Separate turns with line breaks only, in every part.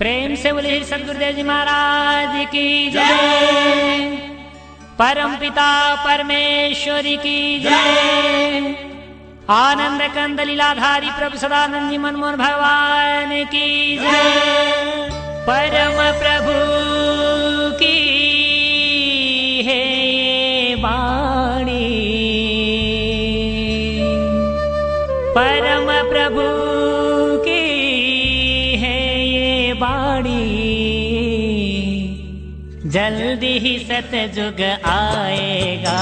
प्रेम से बोले सदगुरुदेव जी महाराज की जय। परम पिता परमेश्वरी की जय। आनंद कंद लीलाधारी प्रभु सदानंद जी मनमोहन भगवान की जय। परम प्रभु की है ये वाणी, परम प्रभु की है ये वाणी। जल्दी ही सतयुग आएगा,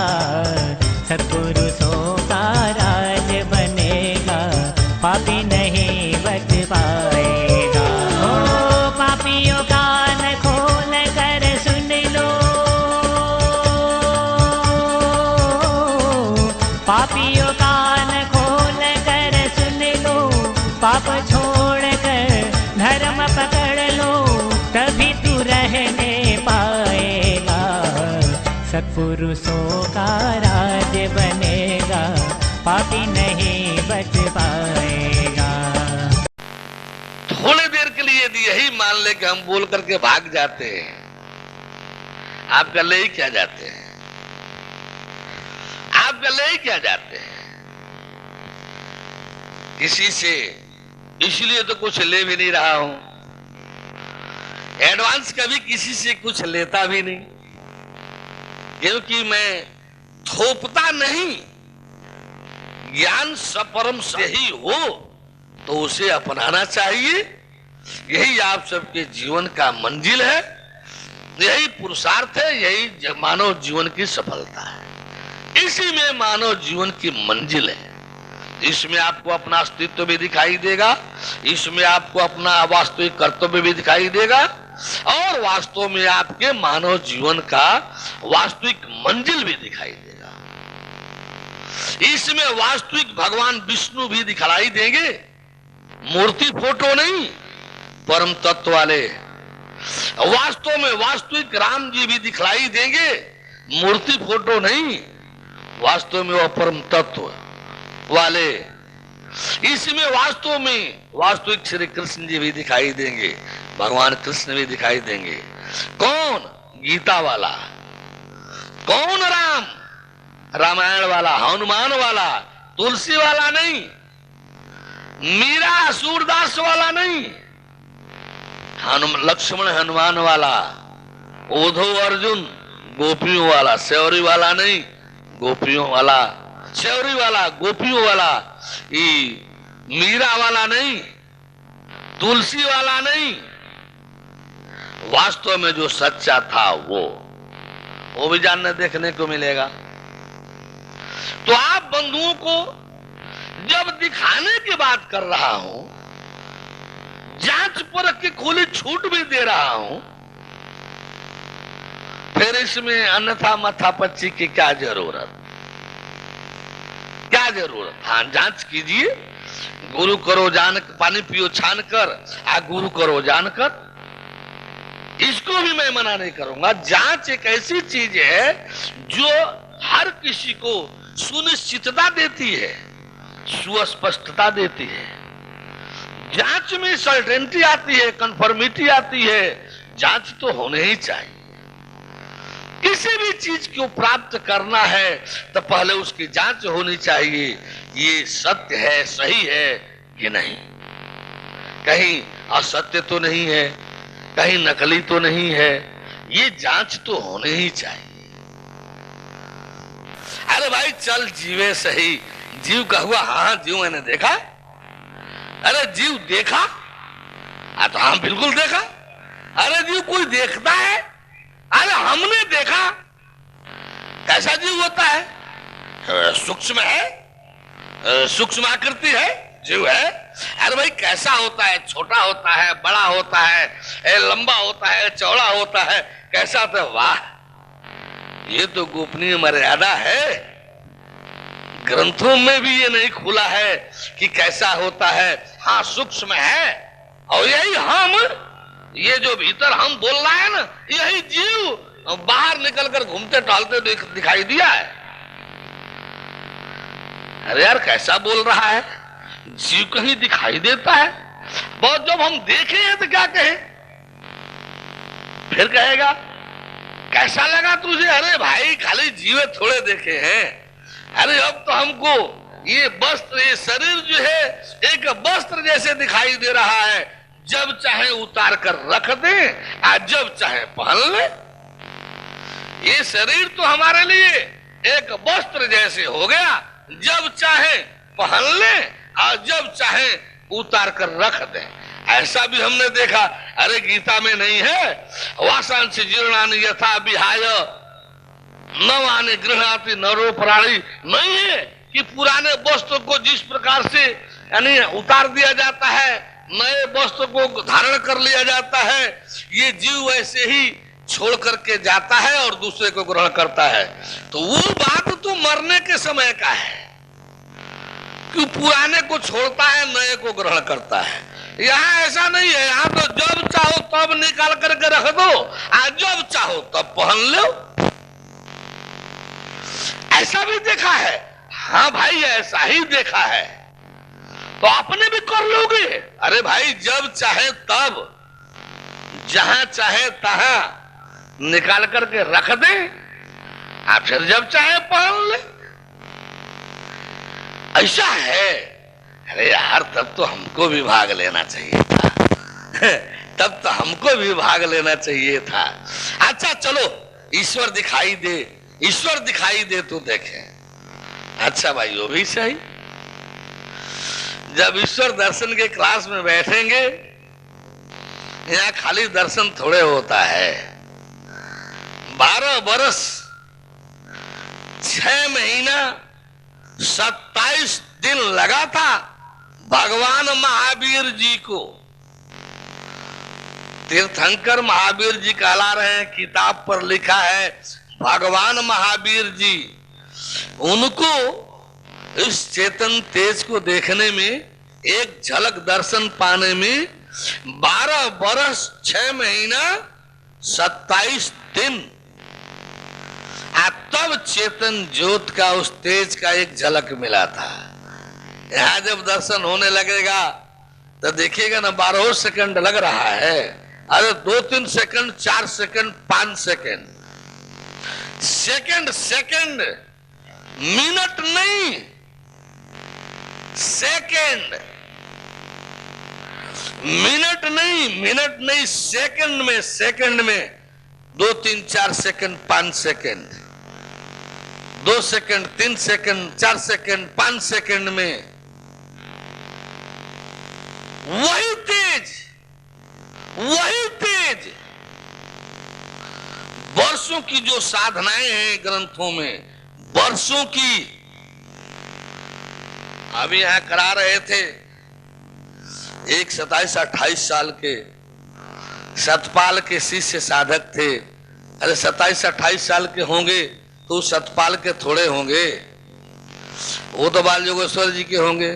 सत्पुरुषों का राज बनेगा, पापी नहीं बच पाएगा। ओ पापियों कान खोल कर सुन लो, पापियों कान खोल कर सुन लो, पाप छोड़ कर धर्म पकड़ लो, तभी तू रहने पाएगा, सत्पुरुषों का राज बनेगा, पापी नहीं बच पाएगा।
थोड़ी देर के लिए यदि यही मान ले कि हम बोल करके भाग जाते हैं, आप गले ही क्या जाते हैं, आप गले ही क्या जाते हैं किसी से। इसलिए तो कुछ ले भी नहीं रहा हूं, एडवांस कभी किसी से कुछ लेता भी नहीं, क्योंकि मैं थोपता नहीं। ज्ञान सपरम यही हो तो उसे अपनाना चाहिए। यही आप सबके जीवन का मंजिल है, यही पुरुषार्थ है, यही मानव जीवन की सफलता है। इसी में मानव जीवन की मंजिल है। इसमें आपको अपना अस्तित्व भी दिखाई देगा, इसमें आपको अपना वास्तविक कर्तव्य भी दिखाई देगा, और वास्तव में आपके मानव जीवन का वास्तविक मंजिल भी दिखाई देगा। इसमें वास्तविक भगवान विष्णु भी दिखाई देंगे, मूर्ति फोटो नहीं, परम तत्व वाले। वास्तव में वास्तविक राम जी भी दिखलाई देंगे, मूर्ति फोटो नहीं, वास्तव में वह परम तत्व वाले। इसमें वास्तव में वास्तविक श्री कृष्ण जी भी दिखाई देंगे, भगवान कृष्ण भी दिखाई देंगे। कौन? गीता वाला। कौन? राम, रामायण वाला, हनुमान वाला, तुलसी वाला नहीं, मीरा सूरदास वाला नहीं, लक्ष्मण हनुमान वाला, उद्धव अर्जुन गोपियों वाला, सेवरी वाला नहीं, गोपियों वाला, सेवरी वाला, गोपियों वाला, मीरा वाला नहीं, तुलसी वाला नहीं। वास्तव में जो सच्चा था वो भी जानने देखने को मिलेगा। तो आप बंधुओं को जब दिखाने की बात कर रहा हूं, जांच परख की खुली छूट भी दे रहा हूं, फिर इसमें अन्यथा माथापच्ची की क्या जरूरत, क्या जरूरत। हाँ, जांच कीजिए, गुरु करो जान, पानी पियो छान कर, गुरु करो जानकर, इसको भी मैं मना नहीं करूंगा। जांच एक ऐसी चीज है जो हर किसी को सुनिश्चितता देती है, सुस्पष्टता देती है। जांच में सर्टेनिटी आती है, कंफर्मिटी आती है। जांच तो होने ही चाहिए। किसी भी चीज को प्राप्त करना है तो पहले उसकी जांच होनी चाहिए, ये सत्य है, सही है कि नहीं, कहीं असत्य तो नहीं है, कहीं नकली तो नहीं है। ये जांच तो होने ही चाहिए। अरे भाई चल जीवे सही, जीव का हुआ, हाँ जीव मैंने देखा। अरे जीव देखा? तो हाँ बिल्कुल देखा। अरे जीव कोई देखता है? अरे हमने देखा। कैसा जीव होता है? सूक्ष्म है, सूक्ष्म आकृति है, जीव है। अरे भाई कैसा होता है? छोटा होता है, बड़ा होता है, लंबा होता है, चौड़ा होता है, कैसा होता है? वाह, ये तो गोपनीय मर्यादा है। ग्रंथों में भी ये नहीं खुला है कि कैसा होता है। हाँ सूक्ष्म है, और यही हम, ये जो भीतर हम बोल रहा है ना, यही जीव बाहर निकलकर घूमते टहलते दिखाई दिया है। अरे यार कैसा बोल रहा है, जीव कहीं दिखाई देता है? बहुत जब हम देखे हैं तो क्या कहें, फिर कहेगा कैसा लगा तुझे? अरे भाई खाली जीवे थोड़े देखे हैं, अरे अब तो हमको ये वस्त्र, ये शरीर जो है एक वस्त्र जैसे दिखाई दे रहा है, जब चाहे उतार कर रख दे और जब चाहे पहन ले। ये शरीर तो हमारे लिए एक वस्त्र जैसे हो गया, जब चाहे पहन ले और जब चाहे उतार कर रख दे। ऐसा भी हमने देखा, अरे गीता में नहीं है, वासांसी जीर्णानि यथा विहाय नवानि गृह्णाति नरो प्राणी, नहीं है कि पुराने वस्त्र को जिस प्रकार से यानी उतार दिया जाता है, नए वस्त्र को धारण कर लिया जाता है, ये जीव वैसे ही छोड़ करके जाता है और दूसरे को ग्रहण करता है। तो वो बात तो मरने के समय का है कि पुराने को छोड़ता है, नए को ग्रहण करता है। यहाँ ऐसा नहीं है, यहाँ तो जब चाहो तब निकाल करके रख दो और जब चाहो तब पहन लो। ऐसा भी देखा है, हाँ भाई ऐसा ही देखा है, तो आपने भी कर लोगे। अरे भाई जब चाहे तब, जहां चाहे तहां निकाल करके रख दे, आप फिर जब चाहे पहन ले। ऐसा है। अरे यार तब तो हमको भी भाग लेना चाहिए था तब तो हमको भी भाग लेना चाहिए था। अच्छा चलो, ईश्वर दिखाई दे, ईश्वर दिखाई दे तो देखें। अच्छा भाई वो भी सही, जब ईश्वर दर्शन के क्लास में बैठेंगे, यहाँ खाली दर्शन थोड़े होता है। 12 बरस 6 महीना 27 दिन लगा था भगवान महावीर जी को। तीर्थंकर महावीर जी कहला रहे हैं, किताब पर लिखा है भगवान महावीर जी। उनको इस चेतन तेज को देखने में, एक झलक दर्शन पाने में 12 बरस 6 महीना 27 दिन, तब चेतन ज्योत का उस तेज का एक झलक मिला था। यहां जब दर्शन होने लगेगा तो देखिएगा ना, 12 सेकंड लग रहा है। अरे 2-3 second, 4 second, 5 second, second second, minute नहीं, सेकंड, मिनट नहीं, मिनट नहीं, सेकंड में, सेकंड में 2, 3, 4 second, 5 second, 2 second, 3 second, 4 second, 5 second में वही तेज, वही तेज। वर्षों की जो साधनाएं हैं ग्रंथों में, वर्षों की। अभी यहां करा रहे थे, एक 27-28 साल के सतपाल के शिष्य साधक थे। अरे 27-28 साल के होंगे तो सतपाल के थोड़े होंगे, वो तो बाल योगेश्वर जी के होंगे।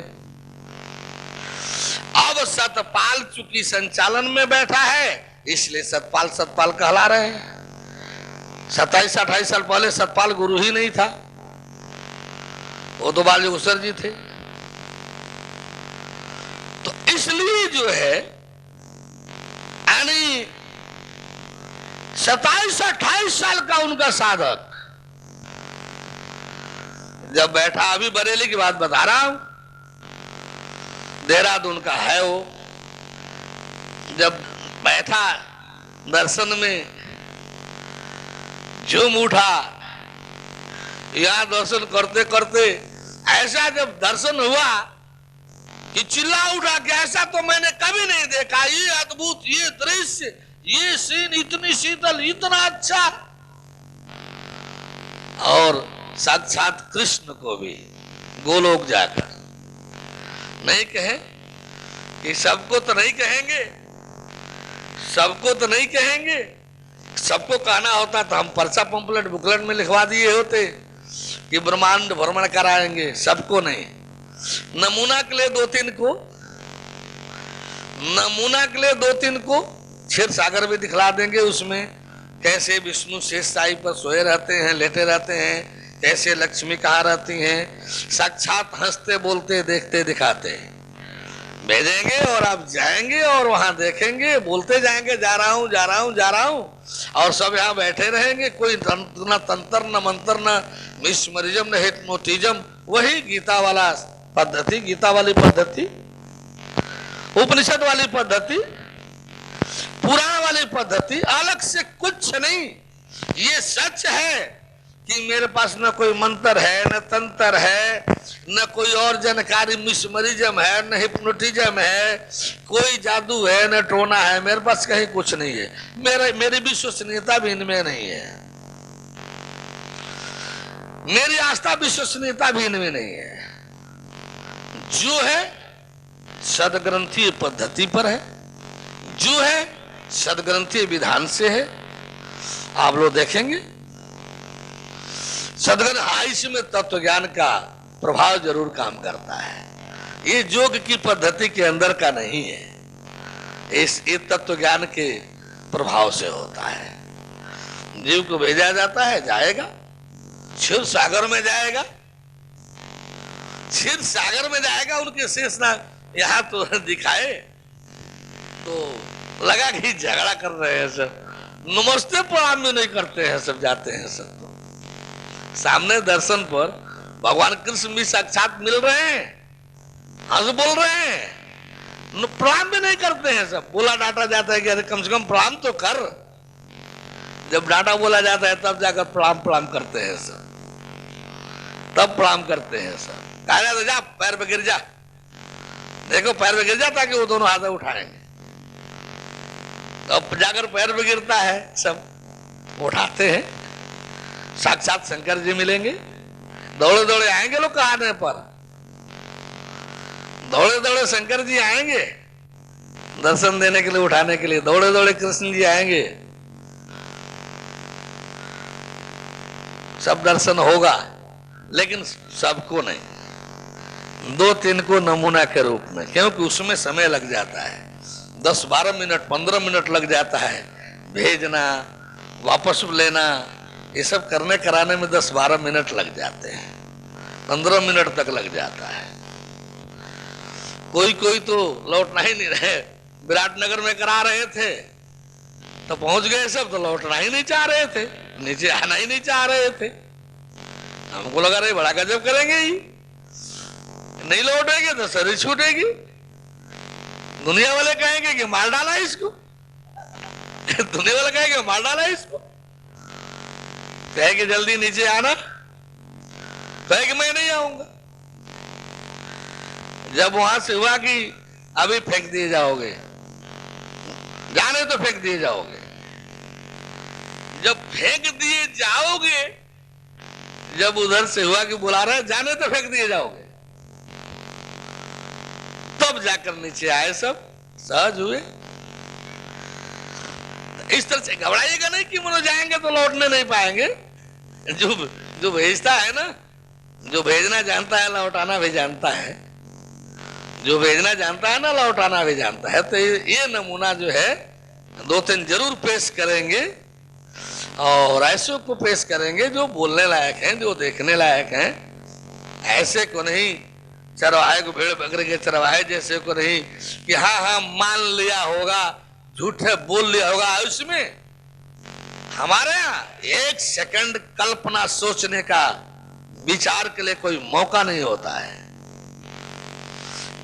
अब सतपाल चूंकि संचालन में बैठा है, इसलिए सतपाल सतपाल कहला रहे हैं। 27-28 साल पहले सतपाल गुरु ही नहीं था, वो तो बाल योगेश्वर जी थे। तो इसलिए जो है यानी 27-28 साल का उनका साधक जब बैठा, अभी बरेली की बात बता रहा हूं, देहरादून का है वो, जब बैठा दर्शन में झूम उठा। यहां दर्शन करते करते ऐसा जब दर्शन हुआ कि चिल्ला उठा कि ऐसा तो मैंने कभी नहीं देखा, ये अद्भुत, ये दृश्य, ये सीन, इतनी शीतल, इतना अच्छा। और साक्षात कृष्ण को भी गोलोक जाकर नहीं कहे कि सबको तो नहीं कहेंगे, सबको तो नहीं कहेंगे, सबको कहना होता तो हम पर्चा पंपलेट बुकलेट में लिखवा दिए होते कि ब्रह्मांड भ्रमण कराएंगे, सबको नहीं। नमूना के लिए 2-3 को, नमूना के लिए 2-3 को क्षीर सागर भी दिखला देंगे, उसमें कैसे विष्णु शेष साई पर सोए रहते हैं, लेटे रहते हैं, कैसे लक्ष्मी कहाँ रहती हैं, साक्षात हंसते बोलते देखते दिखाते हैं। भेजेंगे और आप जाएंगे और वहां देखेंगे, बोलते जाएंगे जा रहा हूं जा रहा हूं जा रहा हूं, और सब यहाँ बैठे रहेंगे। कोई न तंत्र न मंत्र न मिस्मरिज्म न हिप्नोटिज्म, वही गीता वाला पद्धति, गीता वाली पद्धति, उपनिषद वाली पद्धति, पुराण वाली पद्धति, अलग से कुछ नहीं। ये सच है कि मेरे पास न कोई मंत्र है, न तंत्र है, न कोई और जानकारी, मिस्मरिज्म है, न हिप्नोटिज्म है, कोई जादू है, न टोना है, मेरे पास कहीं कुछ नहीं है। मेरी विश्वसनीयता भी इनमें नहीं है, मेरी आस्था विश्वसनीयता भी इनमें नहीं है। जो है सदग्रंथीय पद्धति पर है, जो है सदग्रंथीय विधान से है। आप लोग देखेंगे सदग्रंथ, इसमें तत्व ज्ञान का प्रभाव जरूर काम करता है। ये योग की पद्धति के अंदर का नहीं है, ये तत्व ज्ञान के प्रभाव से होता है। जीव को भेजा जाता है, जाएगा क्षीर सागर में जाएगा, क्षीर सागर में जाएगा। उनके शेष ना यहाँ तो दिखाए तो लगा कि झगड़ा कर रहे हैं सब, नमस्ते प्रणाम भी नहीं करते हैं, सब जाते हैं सब। तो सामने दर्शन पर भगवान कृष्ण भी साक्षात मिल रहे हैं, हंस बोल रहे हैं, प्रणाम भी नहीं करते हैं सब। बोला डांटा जाता है कि अरे कम से कम प्रणाम तो कर। जब डांटा बोला जाता है तब जाकर प्रणाम प्रणाम करते हैं सब, तब प्रणाम करते हैं सब। कहा जाता है जा पैर पे गिर जा, देखो पैर पे गिर जा, ताकि वो दोनों हाथ उठाएंगे। अब जाकर पैर पे गिरता है, सब उठाते हैं। साक्षात शंकर जी मिलेंगे, दौड़े दौड़े आएंगे लोग कहने पर, दौड़े दौड़े शंकर जी आएंगे दर्शन देने के लिए, उठाने के लिए दौड़े दौड़े कृष्ण जी आएंगे। सब दर्शन होगा, लेकिन सबको नहीं, 2-3 को नमूना के रूप में, क्योंकि उसमें समय लग जाता है, 10-12 मिनट 15 मिनट लग जाता है। भेजना, वापस लेना, ये सब करने कराने में 10-12 मिनट लग जाते हैं, 15 मिनट तक लग जाता है। कोई कोई तो लौटना ही नहीं रहे, विराटनगर में करा रहे थे तो पहुंच गए सब, तो लौटना ही नहीं चाह रहे थे, नीचे आना ही नहीं चाह रहे थे। हमको लगा रहे बड़ा गजब करेंगे ही, नहीं लौटेंगे तो शरीर छूटेगी, दुनिया वाले कहेंगे कि मार डाला इसको, दुनिया वाले कहेंगे मार डाला इसको। कहे कि जल्दी नीचे आना, कहे कि मैं नहीं आऊंगा। जब वहां से हुआ कि अभी फेंक दिए जाओगे, जाने तो फेंक दिए जाओगे, जब फेंक दिए जाओगे, जब उधर से हुआ कि बुला रहे जाने तो फेंक दिए जाओगे, तब जाकर नीचे आए सब, सहज हुए। इस तरह से घबराइएगा नहीं कि मनो जाएंगे तो लौटने नहीं पाएंगे। जो भेजता है ना, जो भेजना जानता है लौटाना भी जानता है, जो भेजना जानता है ना लौटाना भी जानता है। तो ये नमूना जो है 2-3 जरूर पेश करेंगे, और ऐसे को पेश करेंगे जो बोलने लायक हैं, जो देखने लायक हैं। ऐसे को नहीं, चरवाहे को भेड़ बकरे के चरवाहे जैसे को नहीं कि हाँ हाँ मान लिया होगा, झूठे बोल लिया होगा। उसमें हमारे यहाँ 1 सेकंड कल्पना सोचने का, विचार के लिए कोई मौका नहीं होता है।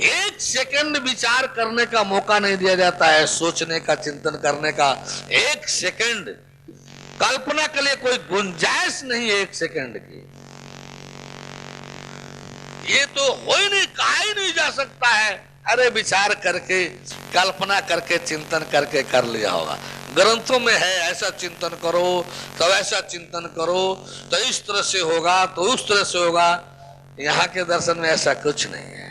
1 सेकंड विचार करने का मौका नहीं दिया जाता है, सोचने का, चिंतन करने का। 1 सेकंड कल्पना के लिए कोई गुंजाइश नहीं है 1 सेकंड की। ये तो हो ही नहीं, कहा ही नहीं जा सकता है अरे विचार करके, कल्पना करके, चिंतन करके कर लिया होगा। ग्रंथों में है ऐसा चिंतन करो, तो ऐसा चिंतन करो, तो इस तरह से होगा, तो उस तरह से होगा। यहाँ के दर्शन में ऐसा कुछ नहीं है।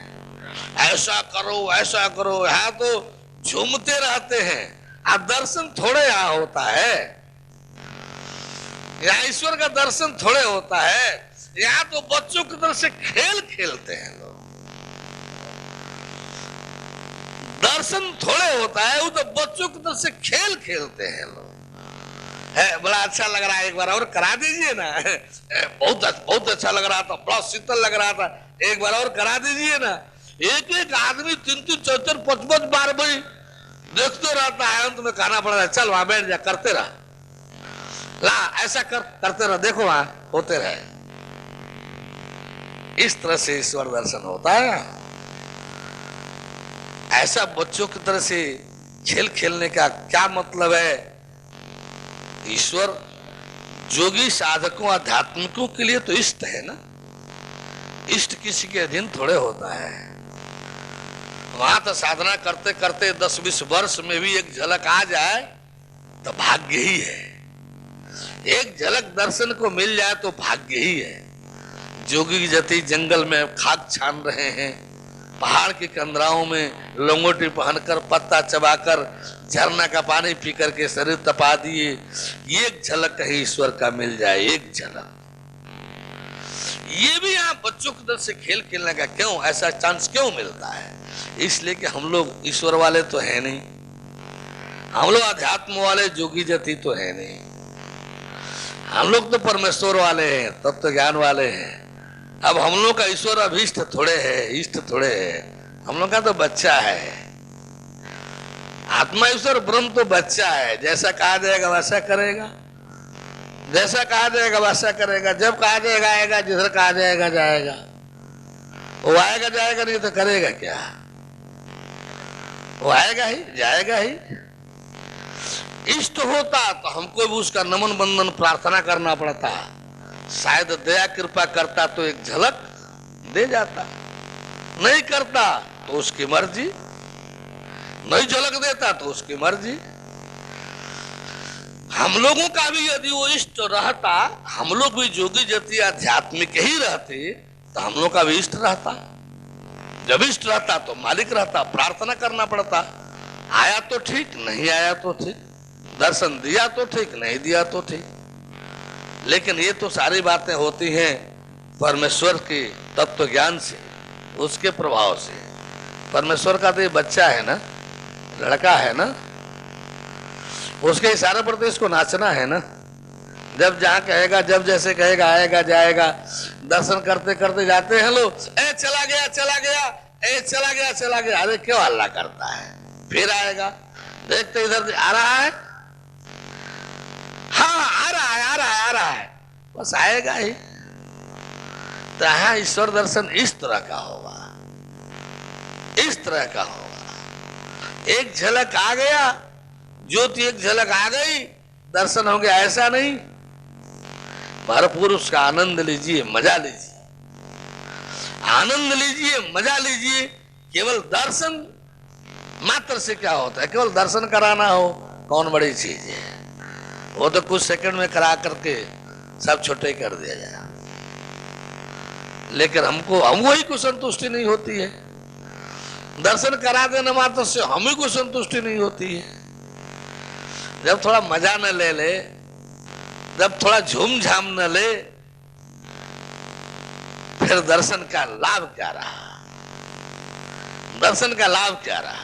ऐसा करो, ऐसा करो, यहाँ तो झूमते रहते हैं। अब दर्शन थोड़े यहाँ होता है, यहाँ ईश्वर का दर्शन थोड़े होता है। यहाँ तो बच्चों की तरह से खेल खेलते हैं लोग, दर्शन थोड़े होता है, वो तो बच्चों की तरह से खेल खेलते हैं लोग। है बड़ा अच्छा लग रहा है, एक बार और करा दीजिए ना। बहुत अच्छा लग रहा था, बड़ा शीतल लग रहा था, एक बार और करा दीजिए ना। एक एक आदमी 3-3, 4-4, 5-5 बार भाई देखते रहता है। अंत में कहना पड़ता है चल वहां बैठ जा, करते रह, ला ऐसा करते रह, देखो वहां होते रहे। इस तरह से ईश्वर दर्शन होता है। ऐसा बच्चों की तरह से खेल खेलने का क्या मतलब है? ईश्वर जोगी साधकों आध्यात्मिकों के लिए तो इष्ट है ना। इष्ट किसी के अधीन थोड़े होता है। वहां तो साधना करते करते 10-20 वर्ष में भी एक झलक आ जाए तो भाग्य ही है। एक झलक दर्शन को मिल जाए तो भाग्य ही है। जोगी की जति जंगल में खाक छान रहे हैं, पहाड़ की कंदराओं में लंगोटी पहनकर, पत्ता चबाकर, झरना का पानी पी करके शरीर तपा दिए। एक झलक कहीं ईश्वर का मिल जाए, एक झलक। ये भी यहाँ बच्चों की तरफ से खेल खेलने का क्यों ऐसा चांस क्यों मिलता है? इसलिए कि हम लोग ईश्वर वाले तो है नहीं, हम लोग अध्यात्म वाले जोगी जति तो है नहीं, हम लोग तो परमेश्वर वाले हैं, तत्व ज्ञान वाले हैं। अब हम लोग का ईश्वर अभिष्ट थोड़े है, इष्ट थोड़े है, हम लोग का तो बच्चा है। आत्मा ईश्वर ब्रह्म तो बच्चा है। जैसा कहा जाएगा वैसा करेगा, जैसा कहा जाएगा वैसा करेगा, जब कहा जाएगा आएगा, जिधर कहा जाएगा जाएगा। वो आएगा जाएगा नहीं तो करेगा क्या? वो आएगा ही जाएगा ही। इष्ट होता तो हमको भी उसका नमन बंदन प्रार्थना करना पड़ता। शायद दया कृपा करता तो एक झलक दे जाता, नहीं करता तो उसकी मर्जी, नहीं झलक देता तो उसकी मर्जी। हम लोगों का भी यदि वो इष्ट रहता, हम लोग भी जोगी जति आध्यात्मिक ही रहते तो हम लोग का भी इष्ट रहता। जब इष्ट रहता तो मालिक रहता, प्रार्थना करना पड़ता। आया तो ठीक, नहीं आया तो ठीक, दर्शन दिया तो ठीक, नहीं दिया तो ठीक। लेकिन ये तो सारी बातें होती हैं परमेश्वर के तत्व ज्ञान से, उसके प्रभाव से। परमेश्वर का तो ये बच्चा है ना, लड़का है ना, उसके इशारे पर तो इसको नाचना है ना। जब जहां कहेगा, जब जैसे कहेगा आएगा जाएगा। दर्शन करते करते जाते हैं लोग, ए चला गया चला गया, ए चला गया चला गया। अरे क्यों हल्ला करता है? फिर आएगा, देखते इधर आ रहा है, हाँ आ रहा है आ रहा है आ रहा है, बस आएगा ही। तो यहाँ ईश्वर दर्शन इस तरह का होगा, इस तरह का होगा। एक झलक आ गया, ज्योति एक झलक आ गई, दर्शन हो गया, ऐसा नहीं। भरपूर उसका आनंद लीजिए, मजा लीजिए, आनंद लीजिए, मजा लीजिए। केवल दर्शन मात्र से क्या होता है? केवल दर्शन कराना हो कौन बड़ी चीज है? वो तो कुछ सेकंड में करा करके सब छोटे कर दिया जाए। लेकिन हमको ही को संतुष्टि नहीं होती है। दर्शन करा देने मात्र से हमें को संतुष्टि नहीं होती है। जब थोड़ा मजा न ले ले, जब थोड़ा झूम झाम न ले, फिर दर्शन का लाभ क्या रहा? दर्शन का लाभ क्या रहा?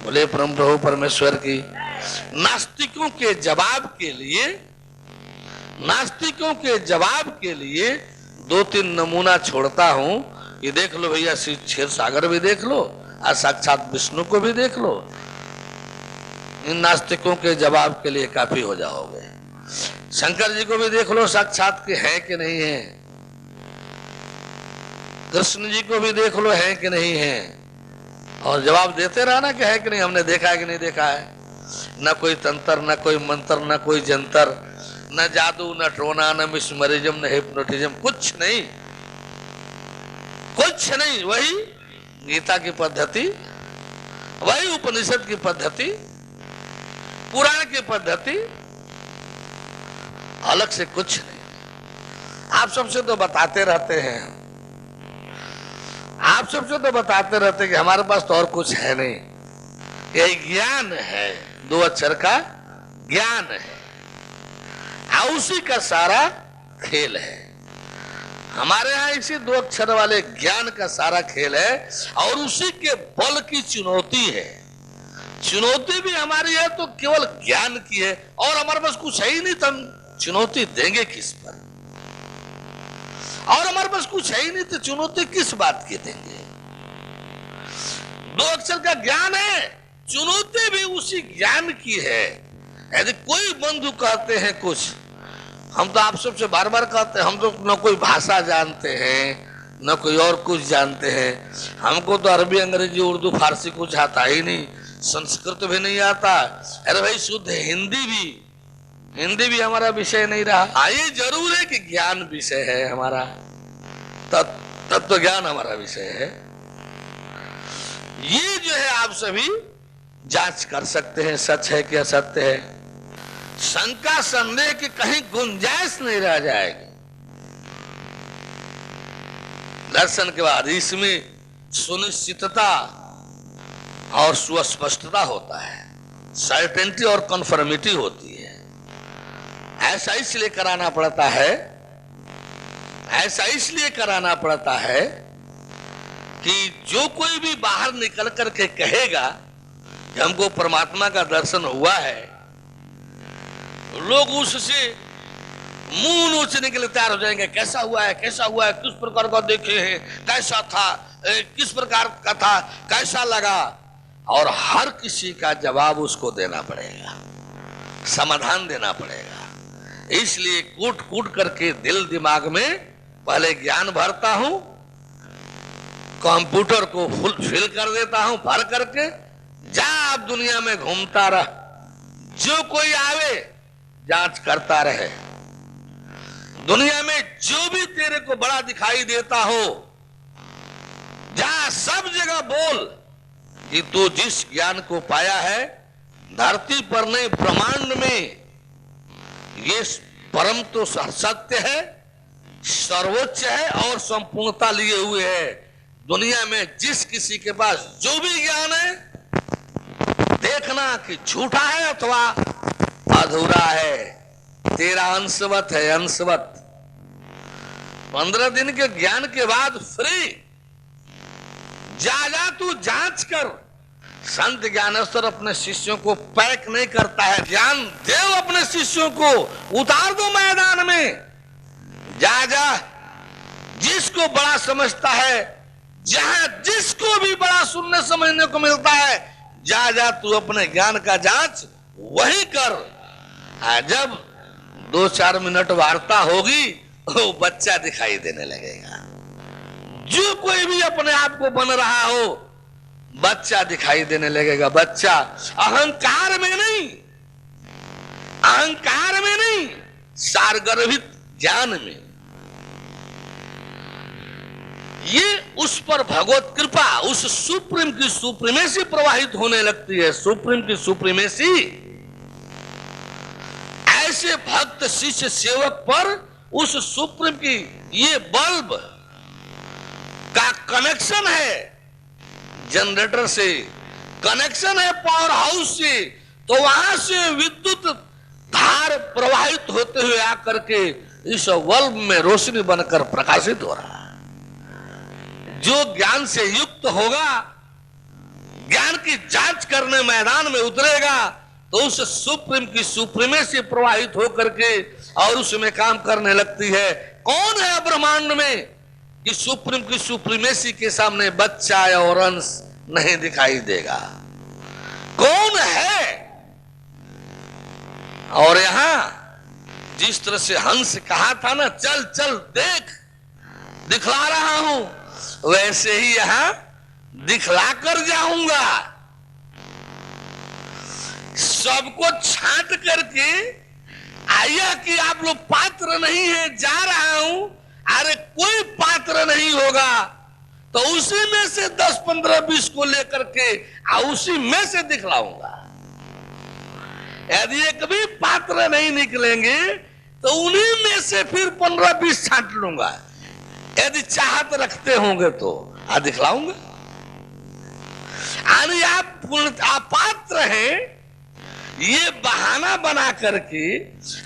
बोले परम प्रभु परमेश्वर की। नास्तिकों के जवाब के लिए, नास्तिकों के जवाब के लिए 2-3 नमूना छोड़ता हूं। ये देख लो भैया, श्री क्षीर सागर भी देख लो और साक्षात विष्णु को भी देख लो। इन नास्तिकों के जवाब के लिए काफी हो जाओगे। शंकर जी को भी देख लो, साक्षात के हैं कि नहीं है। कृष्ण जी को भी देख लो, हैं कि नहीं है, और जवाब देते रहना कि है कि नहीं, हमने देखा है कि नहीं देखा है। न कोई तंत्र, न कोई मंत्र, न कोई जंतर, न जादू, न टोना, न मिसमरिज्म, न हिप्नोटिज्म, कुछ नहीं, कुछ नहीं। वही गीता की पद्धति, वही उपनिषद की पद्धति, पुराण की पद्धति, अलग से कुछ नहीं। आप सबसे तो बताते रहते हैं, आप सबसे तो बताते रहते कि हमारे पास तो और कुछ है नहीं, यही ज्ञान है, 2 अक्षर का ज्ञान है, उसी का सारा खेल है। हमारे यहाँ इसी 2 अक्षर वाले ज्ञान का सारा खेल है, और उसी के बल की चुनौती है। चुनौती भी हमारी है तो केवल ज्ञान की है, और हमारे पास कुछ है ही नहीं, तो हम चुनौती देंगे किस पर? और हमारे पास कुछ है ही नहीं, तो चुनौती किस बात की देंगे? 2 अक्षर का ज्ञान है, चुनौती भी उसी ज्ञान की है। यदि कोई बंधु कहते हैं कुछ, हम तो आप सबसे बार बार कहते हैं, हम तो न कोई भाषा जानते हैं न कोई और कुछ जानते हैं। हमको तो अरबी, अंग्रेजी, उर्दू, फारसी कुछ आता ही नहीं, संस्कृत भी नहीं आता। अरे भाई शुद्ध हिंदी भी हमारा विषय नहीं रहा। ये जरूर है कि ज्ञान विषय है हमारा, तत्व ज्ञान हमारा विषय है। ये जो है आप सभी जांच कर सकते हैं, सच है कि असत्य है। शंका संदेह की कहीं गुंजाइश नहीं रह जाएगी। दर्शन के बाद इसमें सुनिश्चितता और सुस्पष्टता होता है, सर्टेनिटी और कन्फर्मिटी होती है। ऐसा इसलिए कराना पड़ता है कि जो कोई भी बाहर निकल करके कहेगा कि हमको परमात्मा का दर्शन हुआ है, लोग उससे मुंह नोचने के लिए तैयार हो जाएंगे। कैसा हुआ है, किस प्रकार का देखे हैं, कैसा था, किस प्रकार का था, कैसा लगा, और हर किसी का जवाब उसको देना पड़ेगा, समाधान देना पड़ेगा। इसलिए कूट करके दिल दिमाग में पहले ज्ञान भरता हूं, कंप्यूटर को फिल कर देता हूं, भर करके जा आप दुनिया में घूमता रह, जो कोई आवे जांच करता रहे। दुनिया में जो भी तेरे को बड़ा दिखाई देता हो, जा सब जगह बोल कि तू जिस ज्ञान को पाया है, धरती पर नहीं ब्रह्मांड में, ये परम तो सत्य है, सर्वोच्च है और संपूर्णता लिए हुए है। दुनिया में जिस किसी के पास जो भी ज्ञान है, देखना कि झूठा है अथवा अधूरा है, तेरा अंशवत है, अंशवत। 15 दिन के ज्ञान के बाद फ्री जा तू जांच कर। संत ज्ञानेश्वर अपने शिष्यों को पैक नहीं करता है, ज्ञान देव अपने शिष्यों को, उतार दो मैदान में, जा जिसको बड़ा समझता है, जहां जिसको भी बड़ा सुनने समझने को मिलता है, जा तू अपने ज्ञान का जांच वही कर। जब 2-4 मिनट वार्ता होगी, वो बच्चा दिखाई देने लगेगा। जो कोई भी अपने आप को बन रहा हो, बच्चा दिखाई देने लगेगा। बच्चा अहंकार में नहीं, सारगर्भित ज्ञान में। ये उस पर भगवत कृपा, उस सुप्रीम की सुप्रीमेसी प्रवाहित होने लगती है। सुप्रीम की सुप्रीमेसी ऐसे भक्त शिष्य सेवक पर उस सुप्रीम की ये बल्ब का कनेक्शन है, जनरेटर से कनेक्शन है, पावर हाउस से, तो वहां से विद्युत धार प्रवाहित होते हुए आकर के इस बल्ब में रोशनी बनकर प्रकाशित हो रहा है। जो ज्ञान से युक्त होगा, ज्ञान की जांच करने मैदान में उतरेगा, तो उस सुप्रीम की सुप्रीमेसी प्रवाहित होकर के और उसमें काम करने लगती है। कौन है ब्रह्मांड में कि सुप्रीम की सुप्रीमेसी के सामने बच्चा और अंश नहीं दिखाई देगा? कौन है? और यहां जिस तरह से हंस कहा था ना, चल चल देख, दिखला रहा हूं, वैसे ही यहां दिखला कर जाऊंगा। सबको छांट करके आया कि आप लोग पात्र नहीं है, जा रहा हूं। अरे कोई पात्र नहीं होगा तो उसी में से 10, 15, 20 को लेकर के उसी में से दिखलाऊंगा। यदि एक भी पात्र नहीं निकलेंगे तो उन्हीं में से फिर 15, 20 छांट लूंगा। यदि चाहत रखते होंगे तो दिखलाऊंगा। यानी आप पात्र हैं, ये बहाना बना करके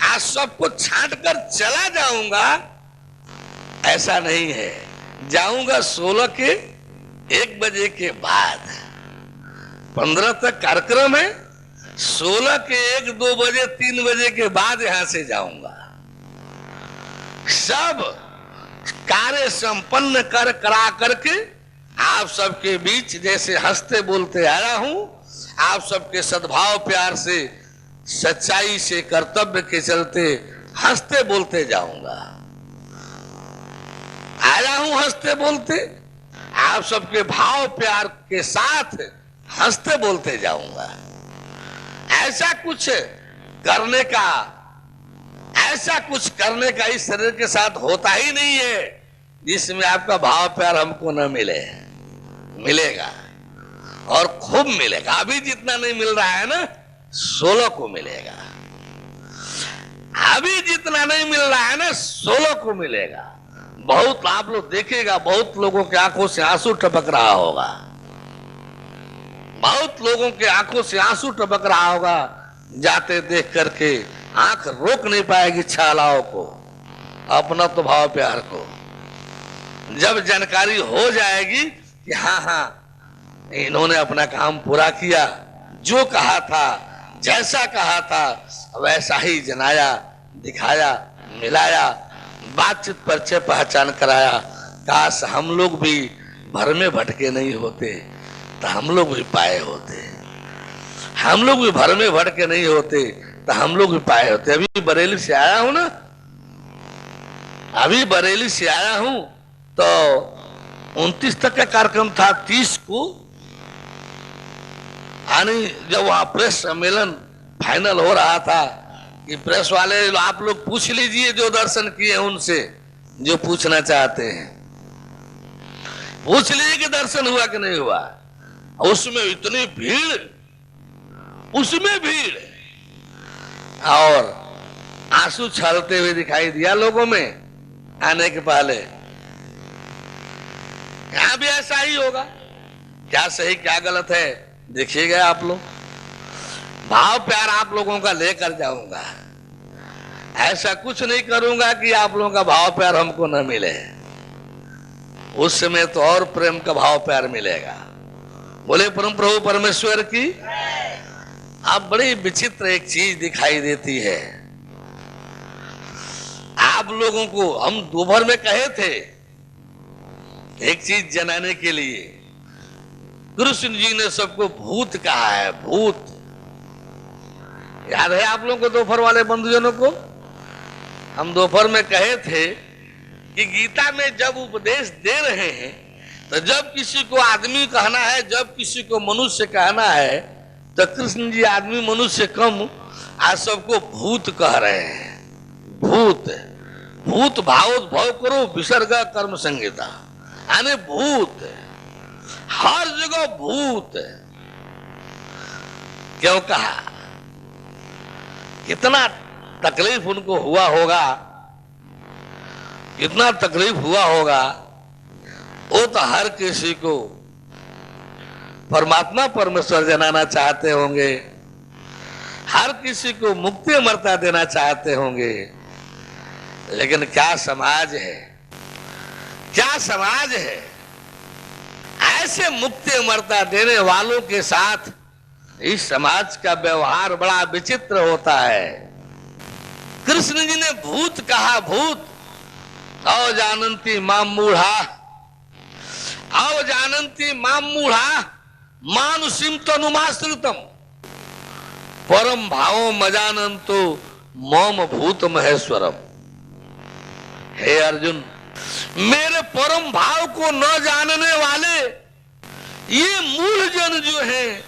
आज सबको छांट कर चला जाऊंगा, ऐसा नहीं है। जाऊंगा 16 के 1 बजे के बाद, 15 तक कार्यक्रम है, 16 के 1, 2 बजे, 3 बजे के बाद यहां से जाऊंगा। सब कार्य संपन्न कर करा करके आप सबके बीच जैसे हंसते बोलते आया हूं, आप सबके सद्भाव प्यार से, सच्चाई से, कर्तव्य के चलते हंसते बोलते जाऊंगा। आया हूं हंसते बोलते, आप सबके भाव प्यार के साथ हंसते बोलते जाऊंगा। ऐसा कुछ करने का इस शरीर के साथ होता ही नहीं है जिसमें आपका भाव प्यार हमको न मिले। मिलेगा और खूब मिलेगा। अभी जितना नहीं मिल रहा है ना, 16 को मिलेगा। अभी जितना नहीं मिल रहा है ना, 16 को मिलेगा। बहुत आप लोग देखेगा, बहुत लोगों के आंखों से आंसू टपक रहा होगा। बहुत लोगों के आंखों से आंसू टपक रहा होगा। जाते देख करके आंख रोक नहीं पाएगी छालाओं को, अपना तो भाव प्यार को। जब जानकारी हो जाएगी कि हाँ इन्होंने अपना काम पूरा किया, जो कहा था, जैसा कहा था वैसा ही जनाया, दिखाया, मिलाया, बातचीत परिचय पहचान कराया। काश हम लोग भी भर में भटके नहीं होते तो हम लोग भी पाए होते। हम लोग भी भर में भटके नहीं होते तो हम लोग भी पाए होते। अभी बरेली से आया हूं ना, अभी बरेली से आया हूं तो 29 तक का कार्यक्रम था। 30 को यानी जब वहां प्रेस सम्मेलन फाइनल हो रहा था कि प्रेस वाले आप लोग पूछ लीजिए जो दर्शन किए उनसे, जो पूछना चाहते हैं पूछ लीजिए कि दर्शन हुआ कि नहीं हुआ। उसमें इतनी भीड़, उसमें भीड़, और आंसू छलते हुए दिखाई दिया लोगों में आने के पहले। यहां भी ऐसा ही होगा। क्या सही क्या गलत है देखिएगा आप लोग। भाव प्यार आप लोगों का लेकर जाऊंगा। ऐसा कुछ नहीं करूंगा कि आप लोगों का भाव प्यार हमको न मिले। उस समय तो और प्रेम का भाव प्यार मिलेगा। बोले परम प्रभु परमेश्वर की। अब बड़ी विचित्र एक चीज दिखाई देती है। आप लोगों को हम दोपहर में कहे थे एक चीज जनाने के लिए। कृष्ण जी ने सबको भूत कहा है। भूत याद है आप लोगों को, दोपहर वाले बंधुजनों को? हम दोपहर में कहे थे कि गीता में जब उपदेश दे रहे हैं तो जब किसी को आदमी कहना है, जब किसी को मनुष्य कहना है, तो कृष्ण जी आदमी मनुष्य कम आज सबको भूत कह रहे हैं। भूत, भूत भावोद्भव करो विसर्ग कर्म संहिता, यानी भूत, हर जगह भूत। क्यों कहा? कितना तकलीफ उनको हुआ होगा, कितना तकलीफ हुआ होगा। वो तो हर किसी को परमात्मा परमेश्वर जनाना चाहते होंगे, हर किसी को मुक्ति अमरता देना चाहते होंगे। लेकिन क्या समाज है, क्या समाज है। ऐसे मुक्ति अमरता देने वालों के साथ इस समाज का व्यवहार बड़ा विचित्र होता है। कृष्ण जी ने भूत कहा। भूत अवजानन्ति माम मूढ़ा, अवजानन्ति माम मूढ़ा मानुषिम तनुमाश्रितम परम भावो मजानन्तो मम भूत महेश्वरम। हे अर्जुन, मेरे परम भाव को न जानने वाले ये मूढ़ जन जो हैं,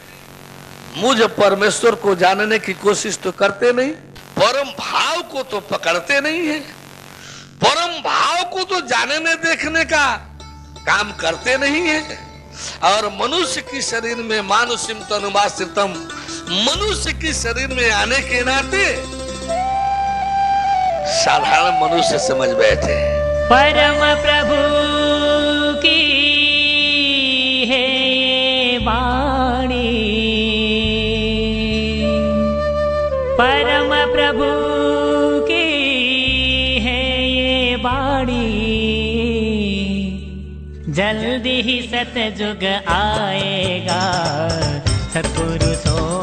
मुझे परमेश्वर को जानने की कोशिश तो करते नहीं, परम भाव को तो पकड़ते नहीं है, परम भाव को तो जानने देखने का काम करते नहीं है। और मनुष्य की शरीर में मानुषिम तनुमाश्रितम, मनुष्य की शरीर में आने के नाते साधारण मनुष्य समझ बैठे।
परम प्रभु की है वाणी, परम प्रभु की है ये वाणी। जल्दी ही सतयुग आएगा, सतपुरुषों